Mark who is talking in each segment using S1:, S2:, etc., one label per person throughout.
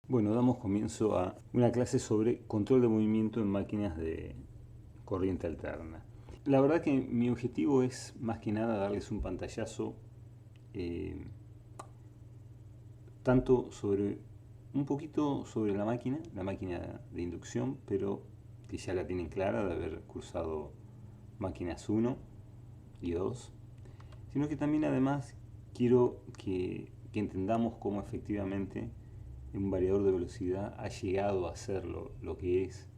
S1: Bueno, damos comienzo a una clase sobre control de movimiento en máquinas de corriente alterna. La verdad que mi objetivo es más que nada darles un pantallazo eh, tanto sobre un poquito sobre la máquina de inducción, pero que ya la tienen clara de haber cursado máquinas 1 y 2, sino que también además quiero que entendamos cómo efectivamente un variador de velocidad ha llegado a ser lo que es,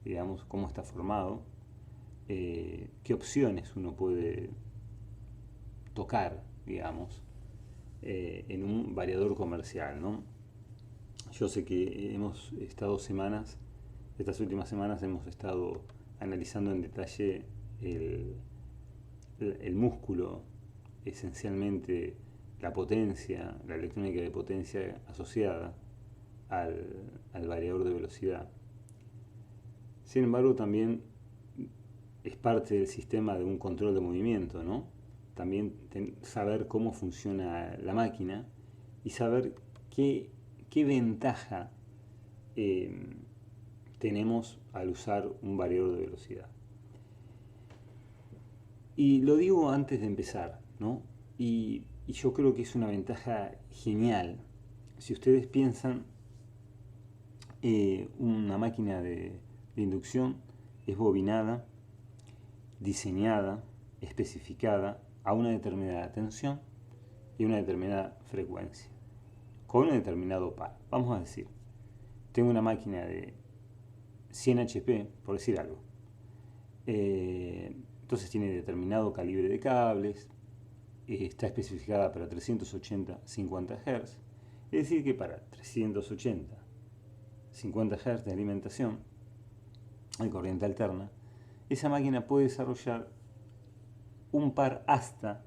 S1: digamos, cómo está formado, qué opciones uno puede tocar, digamos, en un variador comercial, ¿no? Yo sé que hemos estado estas últimas semanas hemos estado analizando en detalle el, el músculo, esencialmente la potencia, la electrónica de potencia asociada al variador de velocidad. Sin embargo, también es parte del sistema de un control de movimiento, ¿no? También saber cómo funciona la máquina y saber qué ventaja eh, tenemos al usar un variador de velocidad. Y lo digo antes de empezar, ¿no? Y yo creo que es una ventaja genial. Si ustedes piensan, una máquina de inducción es bobinada, diseñada, especificada a una determinada tensión y una determinada frecuencia, con un determinado par. Vamos a decir, tengo una máquina de 100 HP, por decir algo. Entonces tiene determinado calibre de cables, está especificada para 380 50 Hz. Es decir, que para 380 50 Hz de alimentación de corriente alterna, esa máquina puede desarrollar un par hasta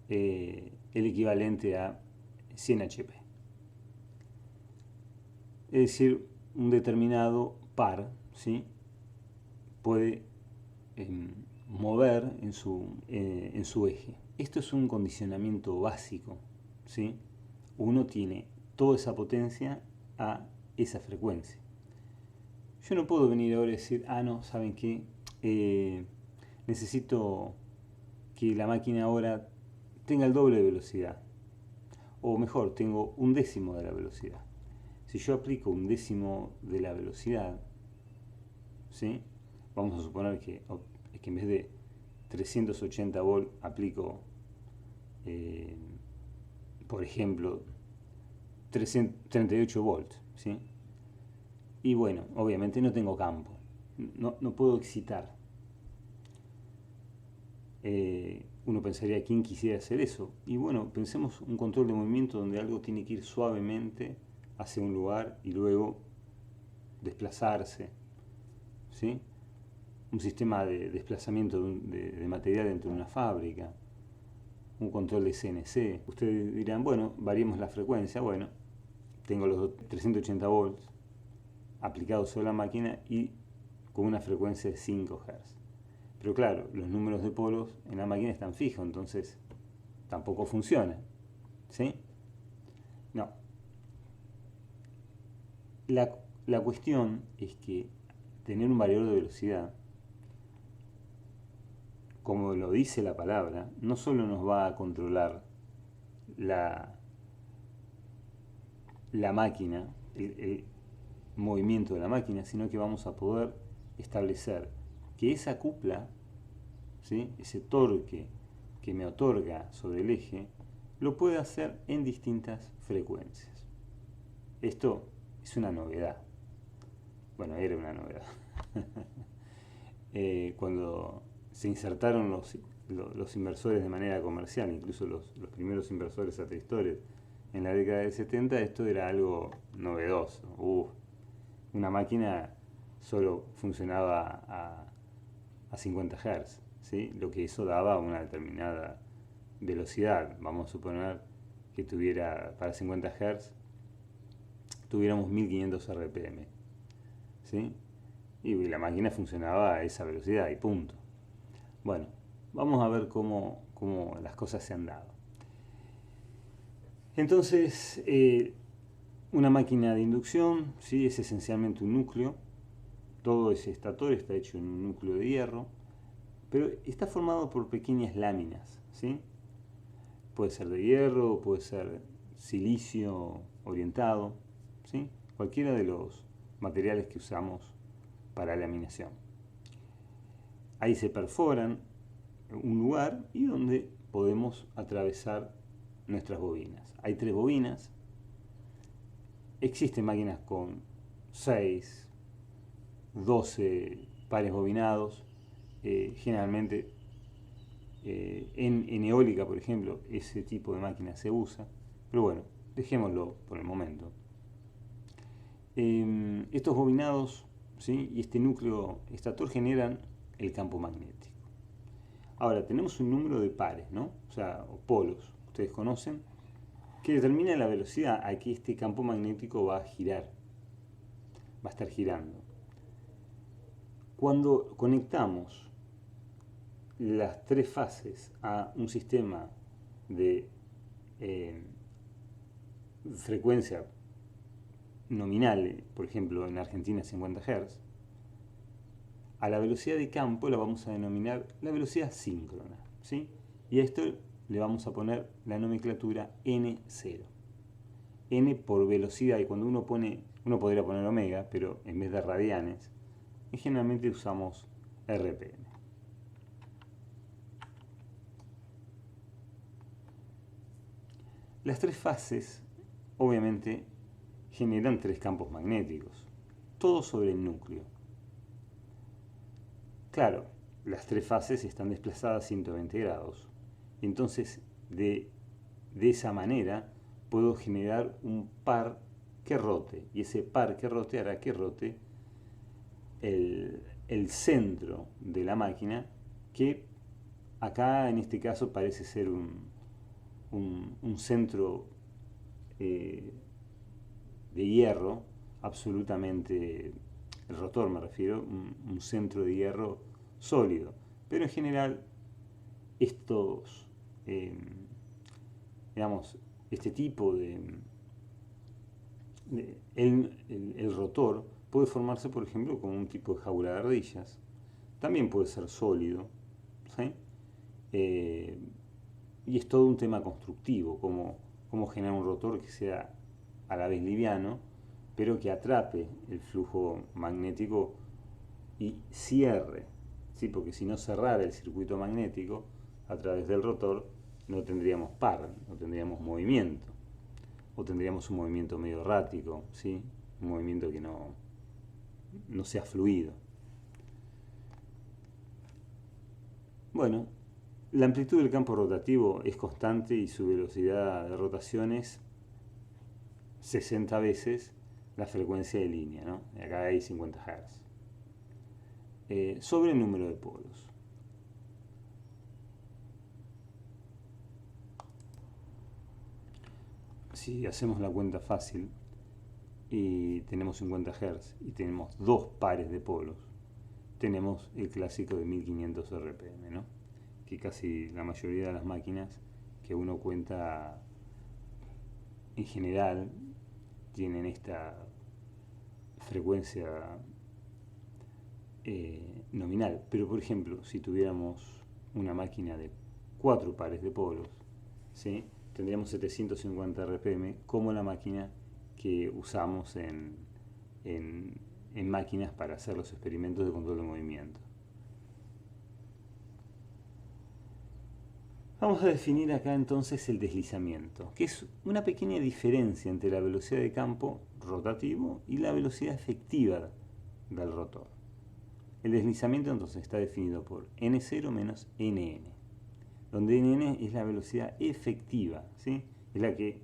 S1: el equivalente a 100 HP. Es decir, un determinado par, ¿sí?, puede mover en su eje. Esto es un condicionamiento básico, ¿sí? Uno tiene toda esa potencia a esa frecuencia. Yo no puedo venir ahora y decir, no, ¿saben qué? Necesito que la máquina ahora tenga el doble de velocidad. O mejor, tengo un décimo de la velocidad. Si yo aplico un décimo de la velocidad, ¿sí?, vamos a suponer que en vez de 380 volt aplico, por ejemplo, 338 volts, ¿sí? Y bueno, obviamente no tengo campo, no puedo excitar. Uno pensaría, ¿quién quisiera hacer eso? Y bueno, pensemos un control de movimiento donde algo tiene que ir suavemente hacia un lugar y luego desplazarse, ¿sí? Un sistema de desplazamiento de material dentro de una fábrica, un control de CNC. Ustedes dirán, bueno, variemos la frecuencia. Bueno, tengo los 380 volts aplicados sobre la máquina y con una frecuencia de 5 Hz. Pero claro, los números de polos en la máquina están fijos, entonces tampoco funciona, ¿sí? No. La cuestión es que tener un variador de velocidad, como lo dice la palabra, no solo nos va a controlar la, la máquina, el movimiento de la máquina, sino que vamos a poder establecer que esa cupla, ¿sí?, ese torque que me otorga sobre el eje, lo puede hacer en distintas frecuencias. Esto es una novedad. Bueno, era una novedad. Cuando se insertaron los inversores de manera comercial, incluso los primeros inversores atristores en la década del 70, esto era algo novedoso. Una máquina solo funcionaba a 50 Hz, ¿sí?, lo que eso daba una determinada velocidad. Vamos a suponer que tuviera para 50 Hz tuviéramos 1500 RPM, ¿sí? Y la máquina funcionaba a esa velocidad y punto. Bueno, vamos a ver cómo las cosas se han dado. Entonces, Una máquina de inducción, ¿sí? Es esencialmente un núcleo. Todo ese estator está hecho en un núcleo de hierro, pero está formado por pequeñas láminas, ¿sí? Puede ser de hierro, puede ser silicio orientado, ¿sí? Cualquiera de los materiales que usamos para laminación. Ahí se perforan un lugar y donde podemos atravesar nuestras bobinas. Hay 3 bobinas. Existen máquinas con 6, 12 pares bobinados. Generalmente en eólica, por ejemplo, ese tipo de máquina se usa. Pero bueno, dejémoslo por el momento. Estos bobinados, ¿sí? Y este núcleo estator generan el campo magnético. Ahora, tenemos un número de pares, ¿no? O sea, o polos, ustedes conocen, que determina la velocidad a que este campo magnético va a girar, va a estar girando. Cuando conectamos las 3 fases a un sistema de frecuencia nominal, por ejemplo en Argentina 50 Hz, a la velocidad de campo la vamos a denominar la velocidad síncrona, ¿sí? Y a esto le vamos a poner la nomenclatura N0. N por velocidad, y cuando uno podría poner omega, pero en vez de radianes, generalmente usamos RPM. Las 3 fases, obviamente, generan 3 campos magnéticos, todos sobre el núcleo. Claro, las 3 fases están desplazadas 120 grados. Entonces, de esa manera, puedo generar un par que rote. Y ese par que rote hará que rote el centro de la máquina, que acá en este caso parece ser un centro de hierro absolutamente, el rotor me refiero, un centro de hierro sólido. Pero en general estos, digamos, este tipo el rotor puede formarse, por ejemplo, con un tipo de jaula de ardillas. También puede ser sólido, ¿sí? Y es todo un tema constructivo, cómo generar un rotor que sea a la vez liviano, pero que atrape el flujo magnético y cierre, ¿sí? Porque si no cerrara el circuito magnético a través del rotor, no tendríamos par, no tendríamos movimiento, o tendríamos un movimiento medio errático, ¿sí? Un movimiento que no sea fluido. Bueno, la amplitud del campo rotativo es constante y su velocidad de rotación es 60 veces la frecuencia de línea, ¿no? Acá hay 50 Hz. Sobre el número de polos. Si hacemos la cuenta fácil y tenemos 50 Hz y tenemos 2 pares de polos, tenemos el clásico de 1500 RPM, ¿no? Que casi la mayoría de las máquinas que uno cuenta en general tienen esta frecuencia nominal. Pero por ejemplo, si tuviéramos una máquina de 4 pares de polos, ¿sí? Tendríamos 750 RPM como la máquina que usamos en máquinas para hacer los experimentos de control de movimiento. Vamos a definir acá entonces el deslizamiento, que es una pequeña diferencia entre la velocidad de campo rotativo y la velocidad efectiva del rotor. El deslizamiento entonces está definido por N0 menos Nn, donde Nn es la velocidad efectiva, ¿sí? Es la que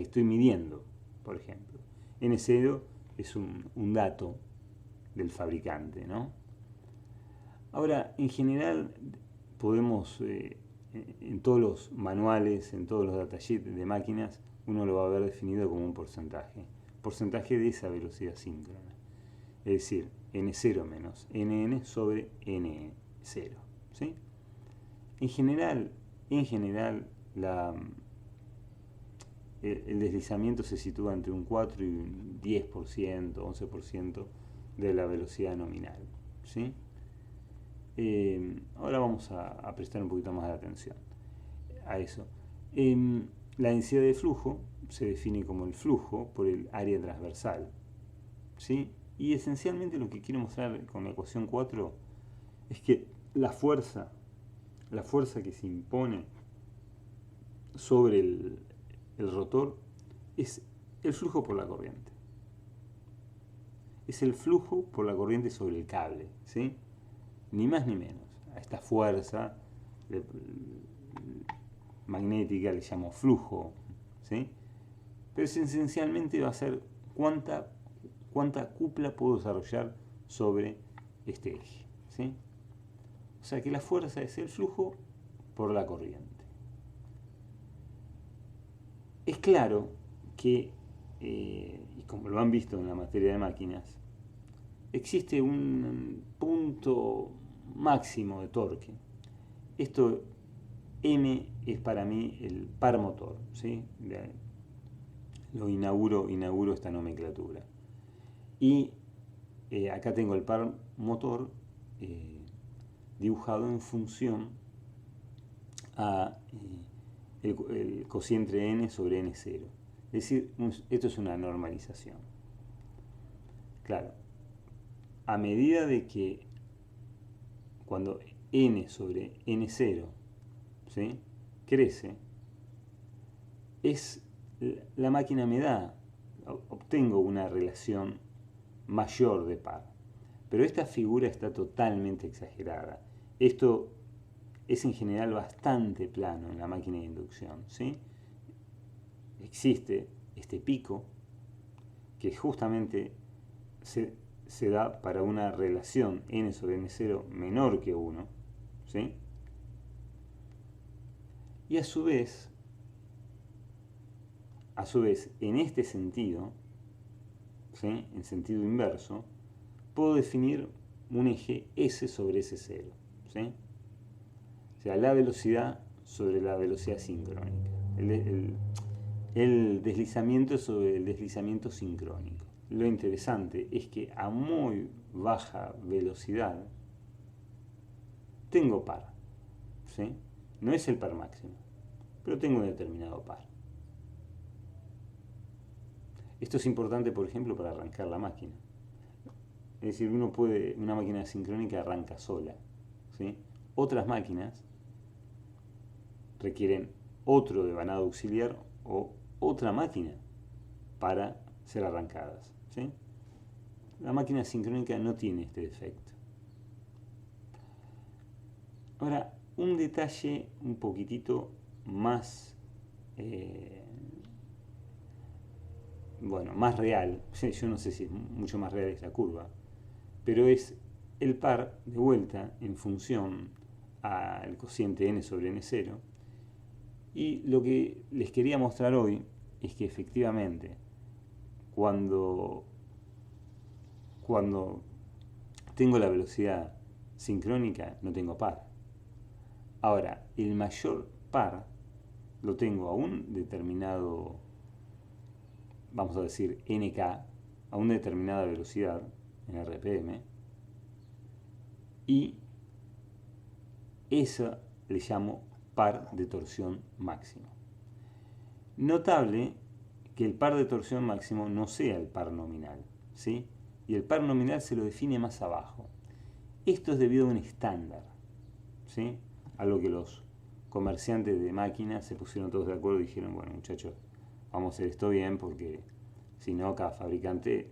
S1: estoy midiendo, por ejemplo. N0 es un dato del fabricante, ¿no? Ahora, en general, podemos, en todos los manuales, en todos los datasheets de máquinas, uno lo va a ver definido como un porcentaje de esa velocidad síncrona. Es decir, N0 menos Nn sobre N0, ¿sí? En general el deslizamiento se sitúa entre un 4 y un 10%, 11% de la velocidad nominal, ¿sí? Ahora vamos a prestar un poquito más de atención a eso. La densidad de flujo se define como el flujo por el área transversal, ¿sí? Y esencialmente lo que quiero mostrar con la ecuación 4 es que la fuerza que se impone sobre el rotor es el flujo por la corriente. Es el flujo por la corriente sobre el cable, ¿sí? Ni más ni menos. A esta fuerza magnética le llamo flujo, ¿sí? Pero esencialmente va a ser cuánta cupla puedo desarrollar sobre este eje, ¿sí? O sea que la fuerza es el flujo por la corriente. Es claro que, y como lo han visto en la materia de máquinas, existe un punto máximo de torque. Esto M es para mí el par motor, ¿sí? Lo inauguro esta nomenclatura. Y acá tengo el par motor dibujado en función a el cociente n sobre n0. Es decir, esto es una normalización. Claro, a medida de que cuando n sobre n0, ¿sí?, crece, la máquina obtengo una relación mayor de par. Pero esta figura está totalmente exagerada. Esto es en general bastante plano en la máquina de inducción, ¿sí? Existe este pico que justamente se da para una relación n sobre n0 menor que 1, ¿sí? Y a su vez, en este sentido, ¿sí?, en sentido inverso, puedo definir un eje S sobre S0, ¿sí? O sea, la velocidad sobre la velocidad sincrónica. El deslizamiento sobre el deslizamiento sincrónico. Lo interesante es que a muy baja velocidad tengo par, ¿sí? No es el par máximo, pero tengo un determinado par. Esto es importante, por ejemplo, para arrancar la máquina. Es decir, una máquina sincrónica arranca sola, ¿sí? Otras máquinas requieren otro devanado auxiliar o otra máquina para ser arrancadas, ¿sí? La máquina sincrónica no tiene este defecto. Ahora, un detalle un poquitito más, más real, yo no sé si es mucho más real esta curva, pero es el par de vuelta en función al cociente n sobre n0. Y lo que les quería mostrar hoy es que efectivamente cuando tengo la velocidad sincrónica no tengo par. Ahora, el mayor par lo tengo a un determinado, vamos a decir nk, a una determinada velocidad en RPM, y esa le llamo par de torsión máximo. Notable que el par de torsión máximo no sea el par nominal, ¿sí? Y el par nominal se lo define más abajo. Esto es debido a un estándar, ¿sí? A lo que los comerciantes de máquinas se pusieron todos de acuerdo y dijeron, bueno, muchachos, vamos a hacer esto bien porque si no, cada fabricante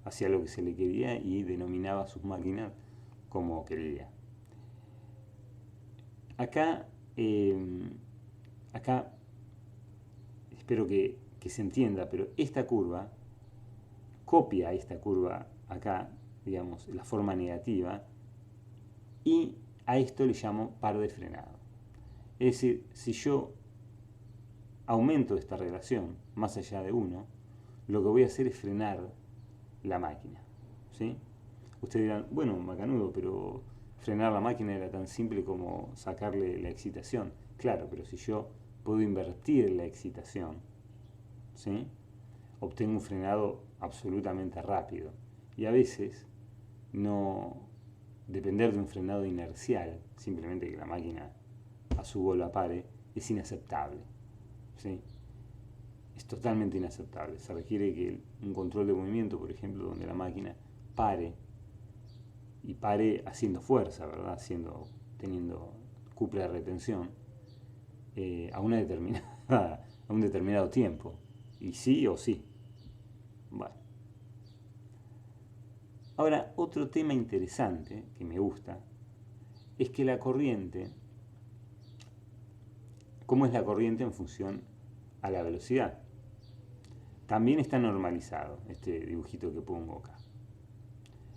S1: hacía lo que se le quería y denominaba sus máquinas como quería. Acá espero que se entienda, pero esta curva copia esta curva acá, digamos, la forma negativa, y a esto le llamo par de frenado. Es decir, si yo aumento esta relación más allá de 1, lo que voy a hacer es frenar la máquina, ¿sí? Ustedes dirán, bueno, macanudo, pero frenar la máquina era tan simple como sacarle la excitación. Claro, pero si yo puedo invertir la excitación, ¿sí? Obtengo un frenado absolutamente rápido. Y a veces no depender de un frenado inercial, simplemente que la máquina a su bola pare, es inaceptable, ¿sí? Es totalmente inaceptable. Se requiere que un control de movimiento, por ejemplo, donde la máquina pare, y pare haciendo fuerza, ¿verdad? Teniendo cupla de retención, a una determinada, a un determinado tiempo. Y sí o sí. Bueno. Ahora, otro tema interesante que me gusta es que la corriente, ¿cómo es la corriente en función a la velocidad? También está normalizado este dibujito que pongo acá.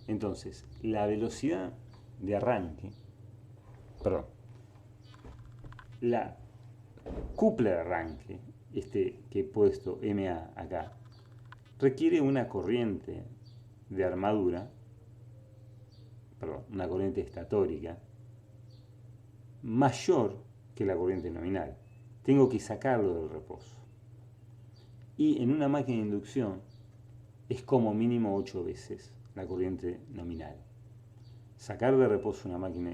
S1: Entonces, la velocidad de arranque, perdón, la cupla de arranque, que he puesto MA acá, requiere una corriente de armadura, perdón, una corriente estatórica, mayor que la corriente nominal. Tengo que sacarlo del reposo. Y en una máquina de inducción es como mínimo 8 veces la corriente nominal. Sacar de reposo una máquina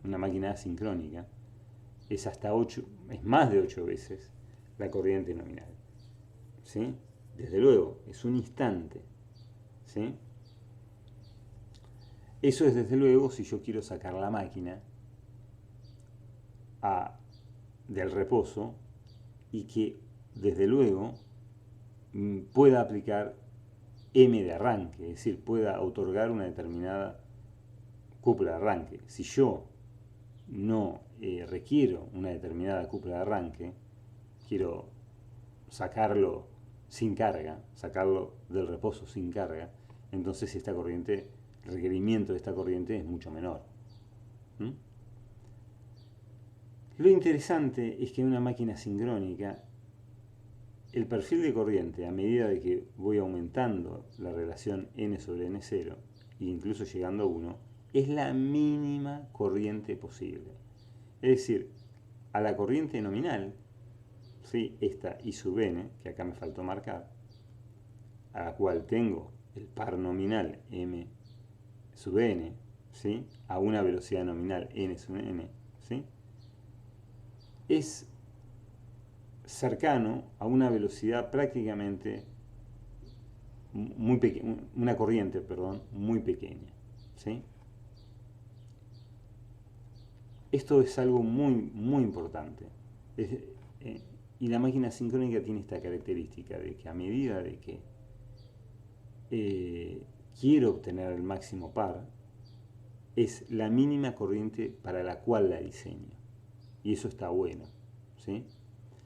S1: una máquina asincrónica es hasta 8, es más de 8 veces la corriente nominal. ¿Sí? Desde luego, es un instante. ¿Sí? Eso es desde luego si yo quiero sacar la máquina del reposo y que desde luego pueda aplicar M de arranque, es decir, pueda otorgar una determinada cupla de arranque. Si yo no requiero una determinada cupla de arranque, quiero sacarlo sin carga, sacarlo del reposo sin carga, entonces esta corriente, el requerimiento de esta corriente es mucho menor. ¿Mm? Lo interesante es que en una máquina sincrónica, el perfil de corriente, a medida de que voy aumentando la relación n sobre n0, e incluso llegando a 1, es la mínima corriente posible. Es decir, a la corriente nominal, ¿sí? Esta I sub n, que acá me faltó marcar, a la cual tengo el par nominal m sub n, ¿sí? A una velocidad nominal n sub n, ¿sí? Es cercano a una velocidad prácticamente muy pequeña, una corriente, perdón, muy pequeña, ¿sí? Esto es algo muy importante. Y la máquina sincrónica tiene esta característica de que a medida de que quiero obtener el máximo par, es la mínima corriente para la cual la diseño. Y eso está bueno, ¿sí?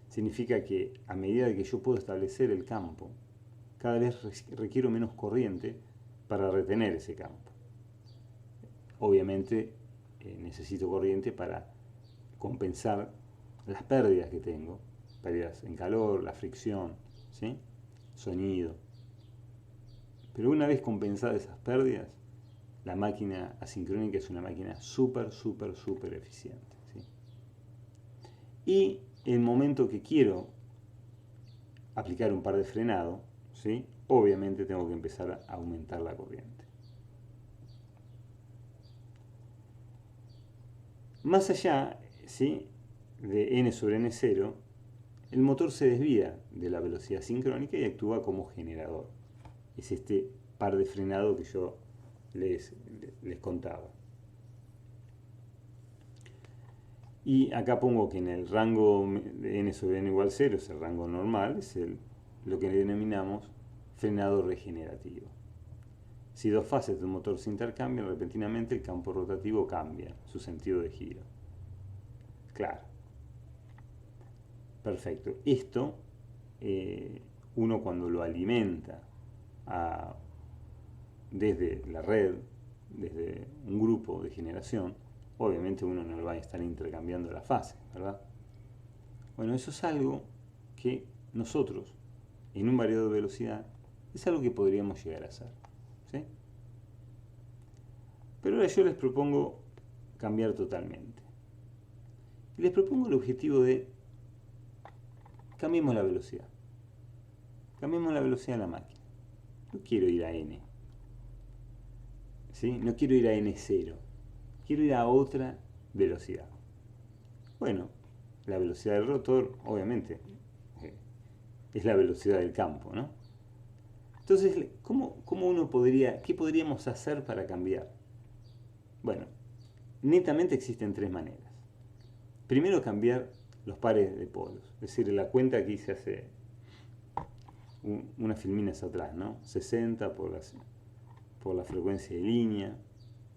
S1: Significa que a medida de que yo puedo establecer el campo, cada vez requiero menos corriente para retener ese campo. Obviamente necesito corriente para compensar las pérdidas que tengo, pérdidas en calor, la fricción, ¿sí? Sonido. Pero una vez compensadas esas pérdidas, la máquina asincrónica es una máquina súper eficiente, ¿sí? Y en el momento que quiero aplicar un par de frenado, ¿sí? Obviamente tengo que empezar a aumentar la corriente. Más allá, ¿sí? De n sobre n0, el motor se desvía de la velocidad sincrónica y actúa como generador. Es este par de frenado que yo les contaba. Y acá pongo que en el rango de n sobre n igual 0 es el rango normal, es lo que denominamos frenado regenerativo. Si dos fases de un motor se intercambian, repentinamente el campo rotativo cambia su sentido de giro. Claro. Perfecto. Esto, uno cuando lo alimenta desde la red, desde un grupo de generación, obviamente uno no le va a estar intercambiando la fase, ¿verdad? Bueno, eso es algo que nosotros, en un variador de velocidad, es algo que podríamos llegar a hacer, ¿sí? Pero ahora yo les propongo cambiar totalmente. Y les propongo el objetivo de cambiemos la velocidad. Cambiemos la velocidad de la máquina. No quiero ir a n. ¿Sí? No quiero ir a n0. Quiero ir a otra velocidad. Bueno, la velocidad del rotor, obviamente, es la velocidad del campo, ¿no? Entonces, ¿cómo uno podría, qué podríamos hacer para cambiar? Bueno, netamente existen tres maneras. Primero, cambiar los pares de polos. Es decir, la cuenta aquí se hace unas filminas atrás, ¿no? 60 por la frecuencia de línea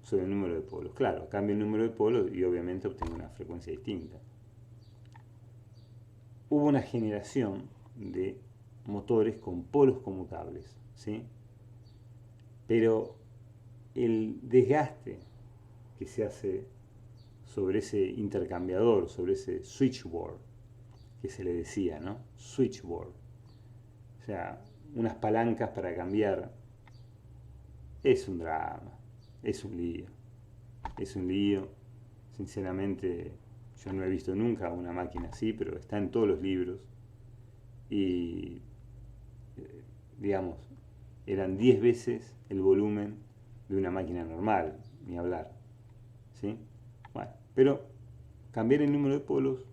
S1: sobre el número de polos. Claro, cambio el número de polos y obviamente obtengo una frecuencia distinta. Hubo una generación de motores con polos conmutables, ¿sí? Pero el desgaste que se hace sobre ese intercambiador, sobre ese switchboard, que se le decía, ¿no? Switchboard. O sea, unas palancas para cambiar. Es un drama, es un lío. Es un lío. Sinceramente, yo no he visto nunca una máquina así, pero está en todos los libros. Y, digamos, eran 10 veces el volumen de una máquina normal, ni hablar. ¿Sí? Bueno, pero cambiar el número de polos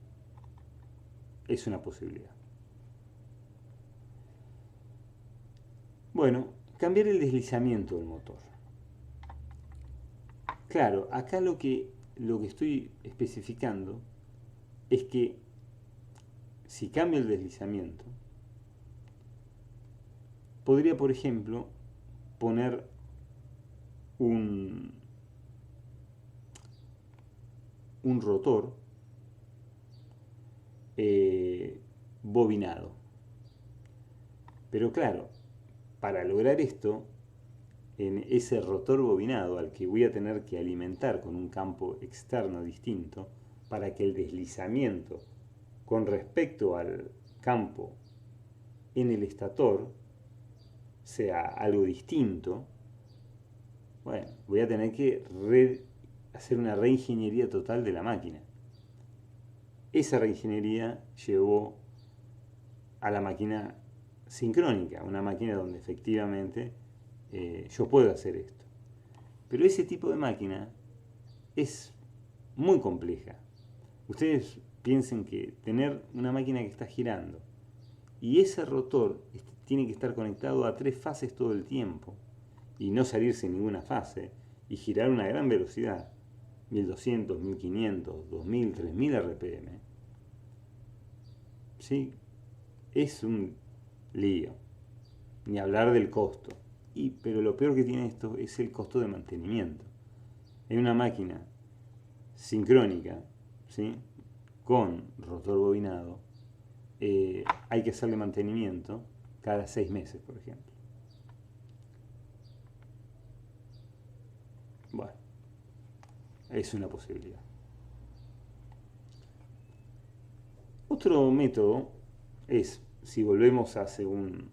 S1: es una posibilidad. Bueno, cambiar el deslizamiento del motor. Claro, acá lo que estoy especificando es que si cambio el deslizamiento, podría, por ejemplo, poner un rotor bobinado. Pero claro, para lograr esto, en ese rotor bobinado al que voy a tener que alimentar con un campo externo distinto, para que el deslizamiento con respecto al campo en el estator sea algo distinto, bueno, voy a tener que hacer una reingeniería total de la máquina. Esa reingeniería llevó a la máquina sincrónica, una máquina donde efectivamente yo puedo hacer esto. Pero ese tipo de máquina es muy compleja. Ustedes piensen que tener una máquina que está girando y ese rotor tiene que estar conectado a 3 fases todo el tiempo y no salirse en ninguna fase y girar a una gran velocidad, 1200, 1500, 2000, 3000 RPM. ¿Sí? Es un lío. Ni hablar del costo. Pero lo peor que tiene esto es el costo de mantenimiento. En una máquina sincrónica, ¿sí?, con rotor bobinado, hay que hacerle mantenimiento cada 6 meses, por ejemplo. Bueno, es una posibilidad. Otro método es, si volvemos hace una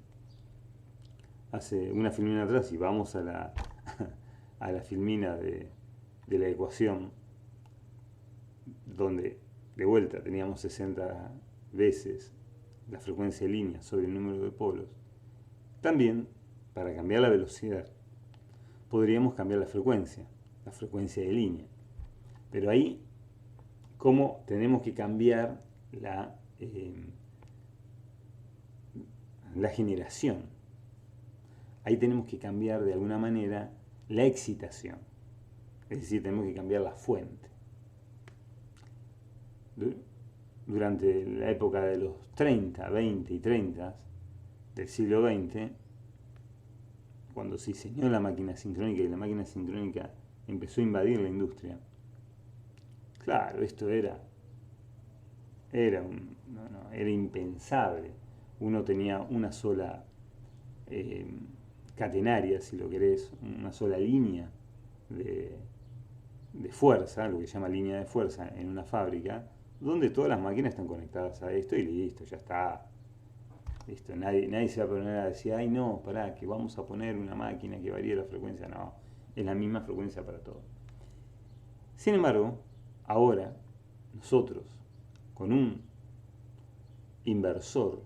S1: filmina atrás y vamos a la filmina de la ecuación, donde de vuelta teníamos 60 veces la frecuencia de línea sobre el número de polos, también para cambiar la velocidad podríamos cambiar la frecuencia de línea. Pero ahí, ¿cómo tenemos que cambiar la generación? Ahí tenemos que cambiar de alguna manera la excitación. Es decir, tenemos que cambiar la fuente. Durante la época de los 30, 20 y 30 del siglo XX, cuando se diseñó la máquina sincrónica y la máquina sincrónica empezó a invadir la industria, claro, esto era impensable. Uno tenía una sola catenaria, si lo querés, una sola línea de fuerza, lo que se llama línea de fuerza en una fábrica, donde todas las máquinas están conectadas a esto y listo, ya está. Listo, nadie se va a poner a decir, ay no, pará, que vamos a poner una máquina que varíe la frecuencia. No, es la misma frecuencia para todo. Sin embargo, ahora nosotros con un inversor,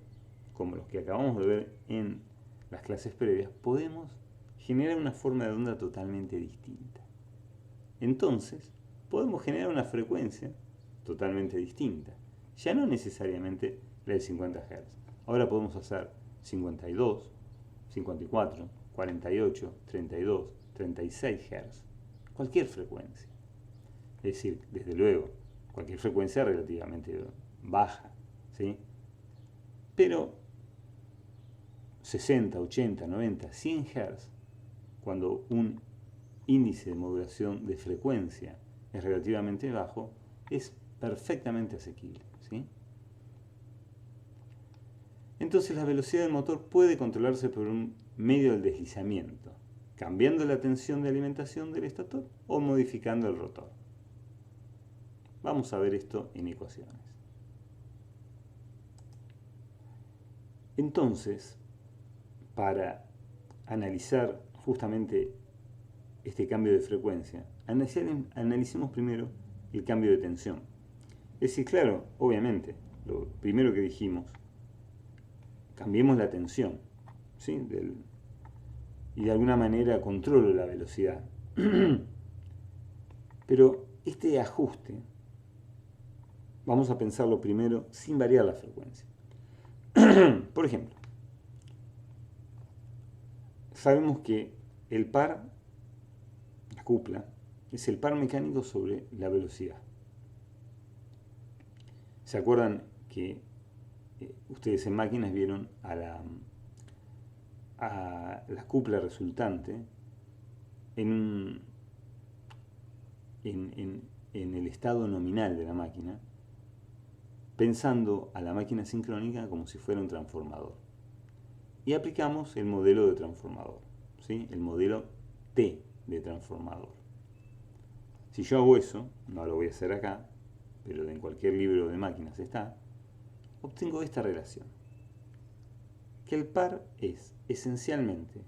S1: como los que acabamos de ver en las clases previas, podemos generar una forma de onda totalmente distinta. Entonces, podemos generar una frecuencia totalmente distinta. Ya no necesariamente la de 50 Hz. Ahora podemos hacer 52, 54, 48, 32, 36 Hz. Cualquier frecuencia. Es decir, desde luego, cualquier frecuencia relativamente baja, ¿sí? Pero 60, 80, 90, 100 Hz, cuando un índice de modulación de frecuencia es relativamente bajo, es perfectamente asequible, ¿sí? Entonces la velocidad del motor puede controlarse por un medio del deslizamiento, cambiando la tensión de alimentación del estator o modificando el rotor. Vamos a ver esto en ecuaciones. Entonces, para analizar justamente este cambio de frecuencia, analicemos primero el cambio de tensión. Es decir, claro, obviamente, lo primero que dijimos, cambiemos la tensión, ¿sí? Y de alguna manera controlo la velocidad. Pero este ajuste, vamos a pensarlo primero sin variar la frecuencia. Por ejemplo, sabemos que el par, la cupla, es el par mecánico sobre la velocidad. ¿Se acuerdan que ustedes en máquinas vieron a la cupla resultante en el estado nominal de la máquina, pensando a la máquina sincrónica como si fuera un transformador? Y aplicamos el modelo de transformador, ¿sí? El modelo T de transformador. Si yo hago eso, no lo voy a hacer acá, pero en cualquier libro de máquinas está, obtengo esta relación. Que el par es esencialmente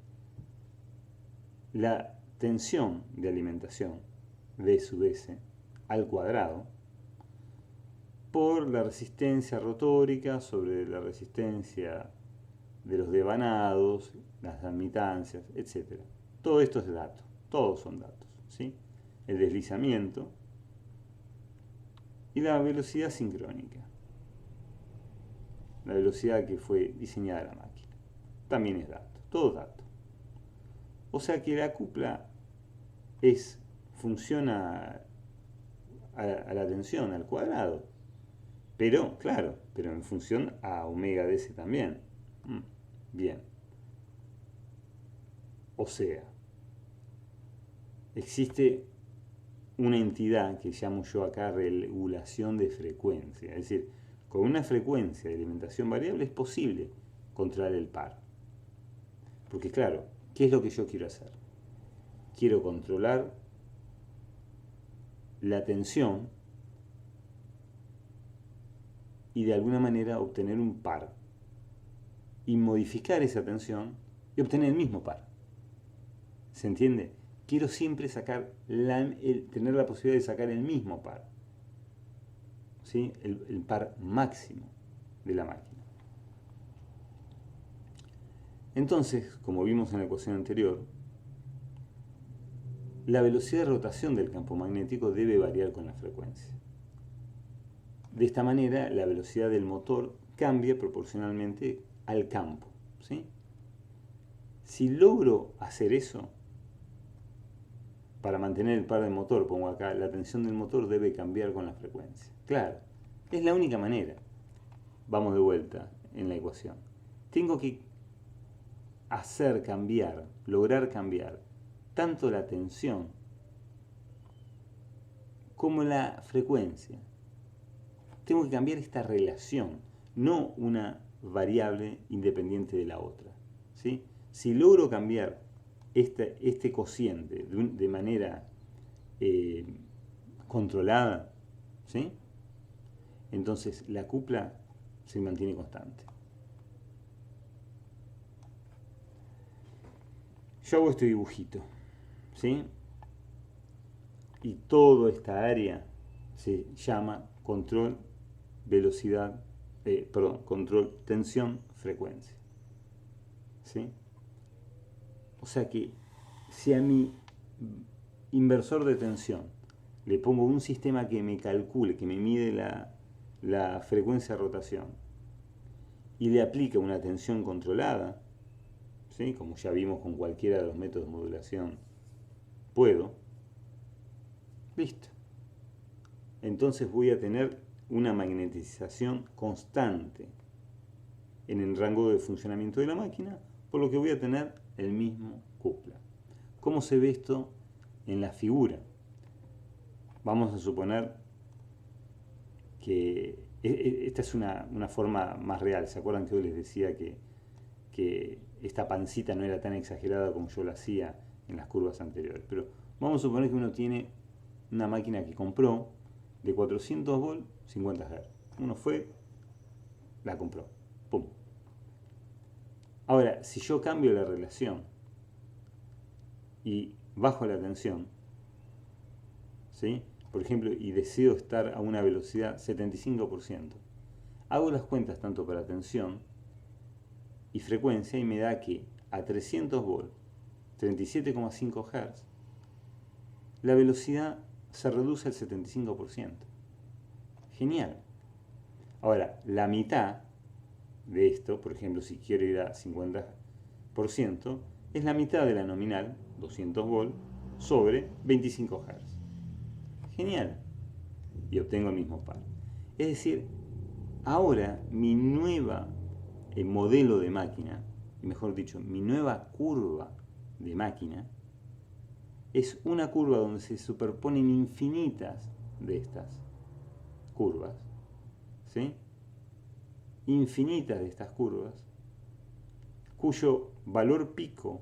S1: la tensión de alimentación V sub S al cuadrado por la resistencia rotórica sobre la resistencia de los devanados, las admitancias, etc. Todo esto es dato, todos son datos, ¿sí? El deslizamiento y la velocidad sincrónica, la velocidad que fue diseñada la máquina, también es dato, todo es dato. O sea que la cupla funciona a la tensión, al cuadrado, pero, claro, pero en función a omega de S también. Bien. O sea, existe una entidad que llamo yo acá regulación de frecuencia. Es decir, con una frecuencia de alimentación variable es posible controlar el par. Porque claro, ¿qué es lo que yo quiero hacer? Quiero controlar la tensión y de alguna manera obtener un par. Y modificar esa tensión y obtener el mismo par. ¿Se entiende? Quiero siempre tener la posibilidad de sacar el mismo par, ¿sí? El par máximo de la máquina. Entonces, como vimos en la ecuación anterior, la velocidad de rotación del campo magnético debe variar con la frecuencia. De esta manera, la velocidad del motor cambia proporcionalmente al campo, ¿sí? Si logro hacer eso, para mantener el par del motor, pongo acá, la tensión del motor debe cambiar con la frecuencia. Claro, es la única manera. Vamos de vuelta en la ecuación. Tengo que lograr cambiar tanto la tensión como la frecuencia. Tengo que cambiar esta relación, no una variable independiente de la otra, ¿sí? Si logro cambiar este cociente de manera controlada, ¿sí? Entonces la cupla se mantiene constante. Yo hago este dibujito, ¿sí? Y toda esta área se llama control velocidad, control, tensión, frecuencia. ¿Sí? O sea que si a mi inversor de tensión le pongo un sistema que me calcule, que me mide la frecuencia de rotación y le aplica una tensión controlada, ¿sí? Como ya vimos con cualquiera de los métodos de modulación, puedo, listo. Entonces voy a tener una magnetización constante en el rango de funcionamiento de la máquina, por lo que voy a tener el mismo cupla. ¿Cómo se ve esto en la figura? Vamos a suponer que esta es una forma más real. ¿Se acuerdan que yo les decía que esta pancita no era tan exagerada como yo la hacía en las curvas anteriores? Pero vamos a suponer que uno tiene una máquina que compró de 400 volts, 50 Hz. Uno fue, la compró. ¡Pum! Ahora, si yo cambio la relación y bajo la tensión, ¿sí? Por ejemplo, y deseo estar a una velocidad 75%, hago las cuentas tanto para tensión y frecuencia y me da que a 300 volts, 37,5 Hz, la velocidad se reduce al 75%. Genial. Ahora, la mitad de esto, por ejemplo, si quiero ir a 50%, es la mitad de la nominal, 200 volts, sobre 25 Hz. Genial. Y obtengo el mismo par. Es decir, ahora mi nueva modelo de máquina, mejor dicho, mi nueva curva de máquina, es una curva donde se superponen infinitas de estas curvas, ¿sí? Infinitas de estas curvas, cuyo valor pico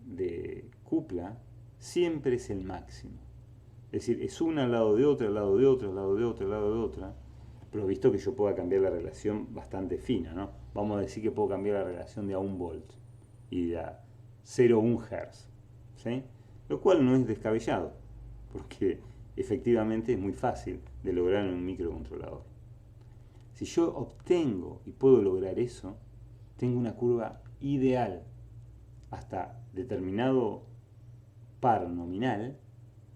S1: de cupla siempre es el máximo. Es decir, es una al lado de otra, al lado de otra, al lado de otra, al lado de otra, pero visto que yo pueda cambiar la relación bastante fina, ¿no? Vamos a decir que puedo cambiar la relación de a 1 volt y de a 0,1 Hz, ¿sí? Lo cual no es descabellado, porque efectivamente es muy fácil de lograr en un microcontrolador. Si yo obtengo y puedo lograr eso, tengo una curva ideal hasta determinado par nominal,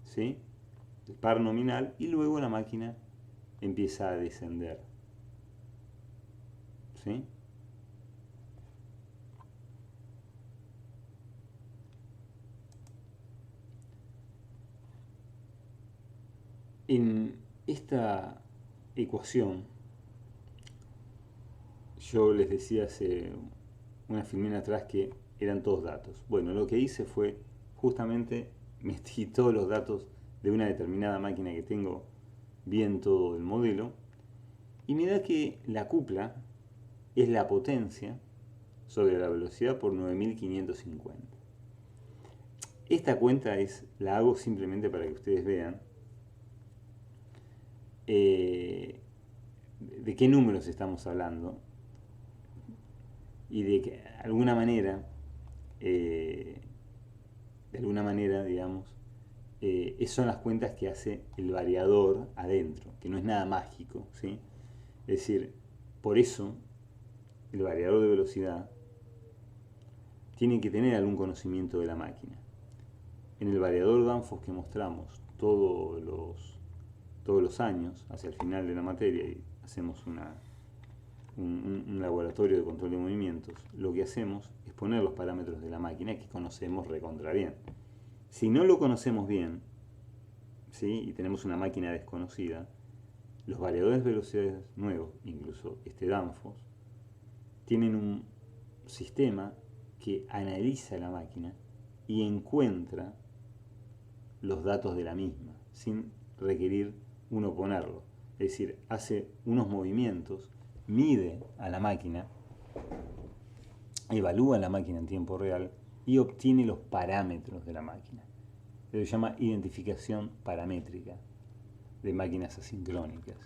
S1: ¿sí? El par nominal, y luego la máquina empieza a descender, ¿sí? En esta ecuación, yo les decía hace una filmina atrás que eran todos datos. Bueno, lo que hice fue justamente metí todos los datos de una determinada máquina que tengo, bien todo el modelo, y me da que la cupla es la potencia sobre la velocidad por 9550. Esta cuenta la hago simplemente para que ustedes vean de qué números estamos hablando y de que de alguna manera, digamos, son las cuentas que hace el variador adentro, que no es nada mágico, ¿sí? Es decir, por eso el variador de velocidad tiene que tener algún conocimiento de la máquina. En el variador Danfoss que mostramos todos los años, hacia el final de la materia, y hacemos un laboratorio de control de movimientos, lo que hacemos es poner los parámetros de la máquina que conocemos recontra bien. Si no lo conocemos bien, ¿sí? Y tenemos una máquina desconocida, los variadores de velocidades nuevos, incluso este Danfoss, tienen un sistema que analiza la máquina y encuentra los datos de la misma, sin requerir uno ponerlo. Es decir, hace unos movimientos, mide a la máquina, evalúa la máquina en tiempo real y obtiene los parámetros de la máquina. Se llama identificación paramétrica de máquinas asincrónicas.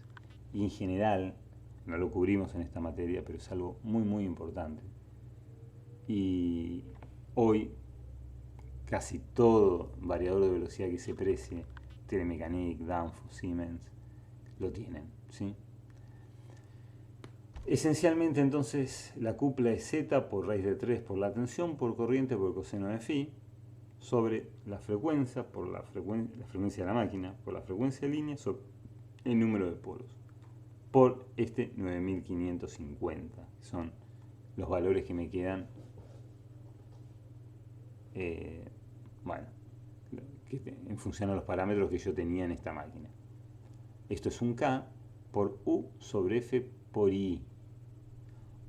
S1: Y en general, no lo cubrimos en esta materia, pero es algo muy muy importante. Y hoy casi todo variador de velocidad que se precie, Telemecanique, Danfoss, Siemens, lo tienen, ¿sí? Esencialmente entonces la cupla es z por raíz de 3 por la tensión por corriente por coseno de phi sobre la frecuencia por la frecuencia de la máquina por la frecuencia de línea sobre el número de polos por este 9550, que son los valores que me quedan, bueno, en función a los parámetros que yo tenía en esta máquina. Esto es un K por U sobre F por I.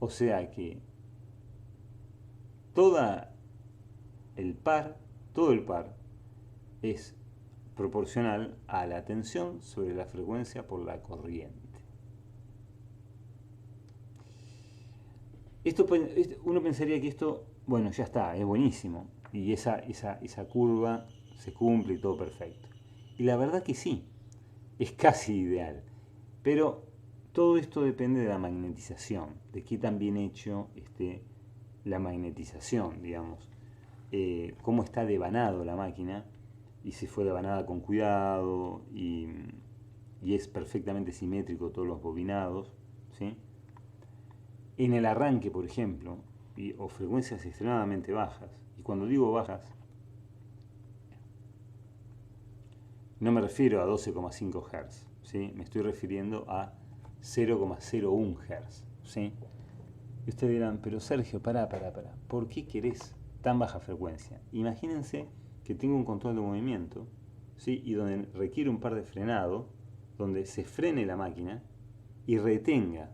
S1: O sea que todo el par es proporcional a la tensión sobre la frecuencia por la corriente. Uno pensaría que esto, bueno, ya está, es buenísimo. Y esa curva se cumple y todo perfecto. Y la verdad que sí, es casi ideal. Pero todo esto depende de la magnetización, de qué tan bien hecho esté la magnetización, digamos. Cómo está devanado la máquina y si fue devanada con cuidado y es perfectamente simétrico todos los bobinados, ¿sí? En el arranque, por ejemplo, o frecuencias extremadamente bajas, y cuando digo bajas, no me refiero a 12,5 Hz, ¿sí? Me estoy refiriendo a 0,01 Hz, ¿sí? Y ustedes dirán, pero Sergio, pará, ¿por qué querés tan baja frecuencia? Imagínense que tengo un control de movimiento, ¿sí? Y donde requiere un par de frenado, donde se frene la máquina y retenga,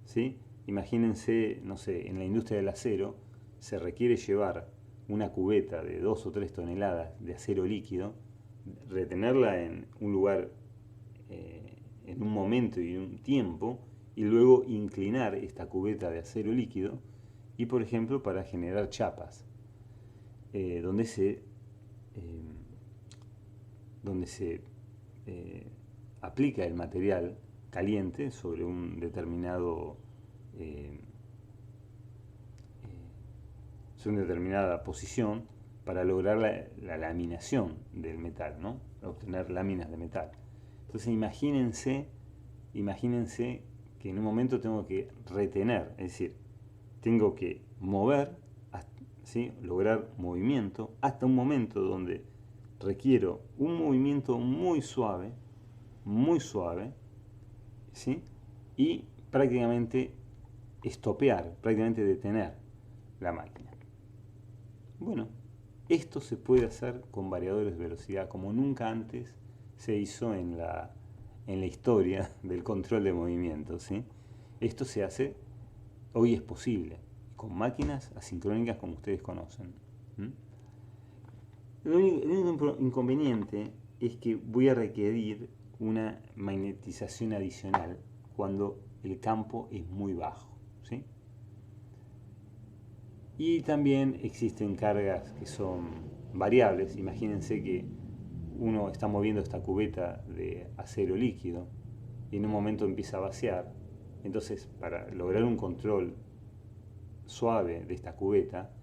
S1: ¿sí? Imagínense, no sé, en la industria del acero se requiere llevar una cubeta de 2 o 3 toneladas de acero líquido, retenerla en un lugar, en un momento y un tiempo, y luego inclinar esta cubeta de acero líquido, y por ejemplo para generar chapas, donde se aplica el material caliente sobre un determinado sobre una determinada posición para lograr la laminación del metal, ¿no? Obtener láminas de metal. Entonces imagínense que en un momento tengo que retener, es decir, tengo que mover, ¿sí? Lograr movimiento hasta un momento donde requiero un movimiento muy suave, ¿sí? Y prácticamente estopear, prácticamente detener la máquina. Bueno, esto se puede hacer con variadores de velocidad como nunca antes se hizo en la historia del control de movimiento, ¿sí? Esto se hace, hoy es posible, con máquinas asincrónicas como ustedes conocen. El único inconveniente es que voy a requerir una magnetización adicional cuando el campo es muy bajo, ¿sí? Y también existen cargas que son variables. Imagínense que uno está moviendo esta cubeta de acero líquido y en un momento empieza a vaciar. Entonces, para lograr un control suave de esta cubeta,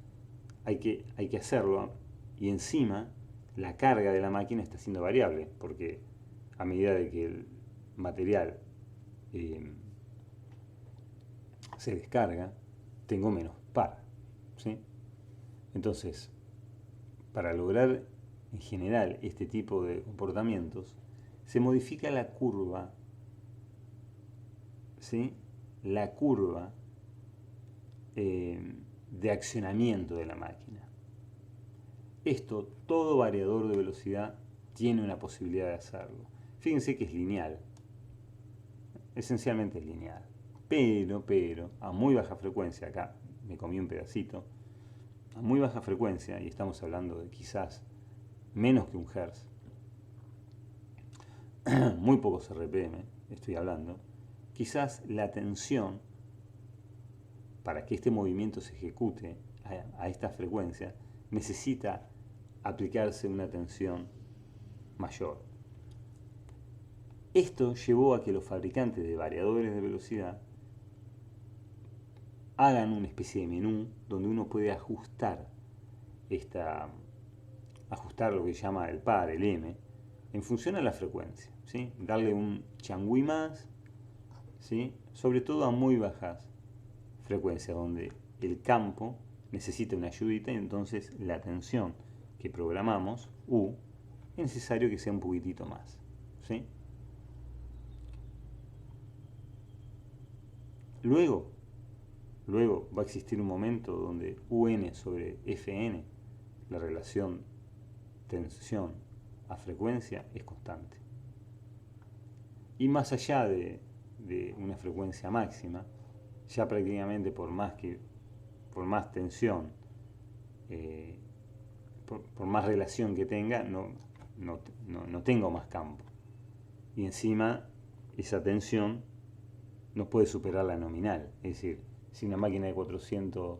S1: hay que hacerlo, y encima la carga de la máquina está siendo variable, porque a medida de que el material se descarga, tengo menos par, ¿sí? Entonces, para lograr en general este tipo de comportamientos, se modifica la curva, ¿sí? La curva de accionamiento de la máquina. Esto, todo variador de velocidad tiene una posibilidad de hacerlo. Fíjense que es lineal, esencialmente es lineal, pero a muy baja frecuencia, acá me comí un pedacito, a muy baja frecuencia, y estamos hablando de quizás menos que un hertz, muy pocos RPM estoy hablando, quizás la tensión para que este movimiento se ejecute a esta frecuencia necesita aplicarse una tensión mayor. Esto llevó a que los fabricantes de variadores de velocidad hagan una especie de menú donde uno puede ajustar lo que se llama el par, el M, en función a la frecuencia, ¿sí? Darle un changüí más ¿sí? Sobre todo a muy bajas frecuencias, donde el campo necesita una ayudita y entonces la tensión que programamos, U, es necesario que sea un poquitito más, ¿sí? Luego, luego va a existir un momento donde UN sobre FN, la relación tensión a frecuencia, es constante. Y más allá de una frecuencia máxima, ya prácticamente por más tensión, eh, por más relación que tenga, no tengo más campo. Y encima esa tensión no puede superar la nominal. Es decir, si una máquina de 400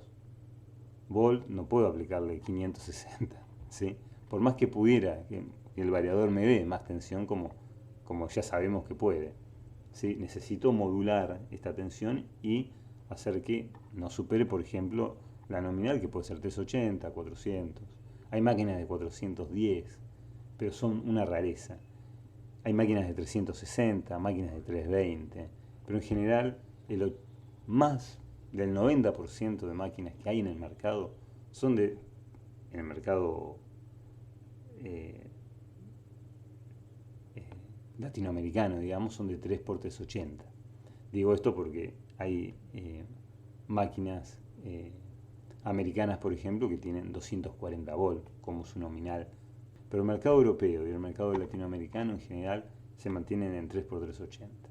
S1: volt no puedo aplicarle 560, ¿sí? Por más que pudiera, que el variador me dé más tensión como ya sabemos que puede, ¿sí? Necesito modular esta tensión y hacer que no supere, por ejemplo, la nominal, que puede ser 380, 400. Hay máquinas de 410, pero son una rareza. Hay máquinas de 360, máquinas de 320, pero en general más del 90% de máquinas que hay en el mercado son en el mercado eh, eh, latinoamericano, digamos, son de 3 por 380. Digo esto porque hay máquinas americanas, por ejemplo, que tienen 240 volt como su nominal. Pero el mercado europeo y el mercado latinoamericano en general se mantienen en 3 por 380.